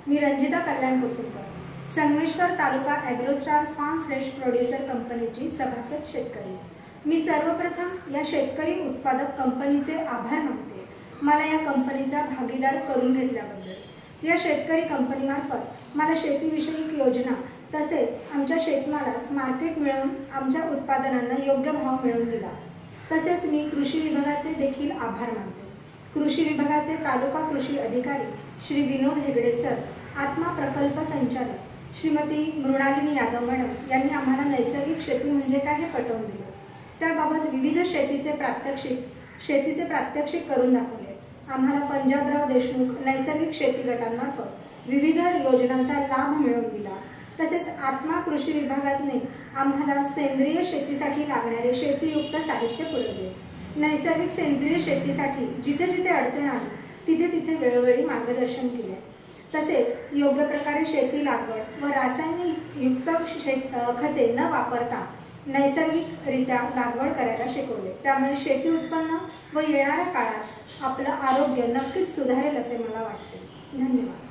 मी रंजिता कल्याण कोसुरकर, संगमेश्वर तालुका AgroStar form fresh producer कंपनीची सभासद शेतकरी। मी सर्वप्रथम या शेतकरी उत्पादक कंपनीचे आभार मानते, मला या कंपनीचा भागीदार करून घेतल्याबद्दल। या शेतकरी कंपनीमार्फत मला शेतीविषयक योजना तसेच आमच्या शेतमालास मार्केट मिळवून आमच्या उत्पादनांना योग्य भाव मिळवून दिला। तसेच मी कृषी विभागाचे देखील आभार मानते। कृषी विभागाचे तालुका कृषी अधिकारी श्री विनोद हेगडे सर, आत्मा प्रकल्प संचालक श्रीमती मृणालिनी यादव मॅडम यांनी आम्हाला नैसर्गिक शेती म्हणजे काय हे पटवून दिले। त्याबाबत विविध शेतीचे प्रात्यक्षिक करून दाखवले। आम्हाला पंजाबराव देशमुख नैसर्गिक शेती गटांमार्फत विविध योजनांचा लाभ मिळवून दिला। तसेच आत्मा कृषी विभागाने आम्हाला सेंद्रिय शेतीसाठी लागणारे शेतीयुक्त साहित्य पुरवले। नैसर्गिक सेंद्रिय शेतीसाठी जिथे जिथे अडचण आली तिथे तिथे वेळोवेळी मार्गदर्शन केले। तसेच योग्य प्रकारे शेती लागवड व रासायनिक युक्त खते न वापरता नैसर्गिकरित्या लागवड करायला शिकवले। त्यामुळे शेती उत्पन्न व येणाऱ्या काळात आपलं आरोग्य नक्कीच सुधारेल असे मला वाटते। धन्यवाद।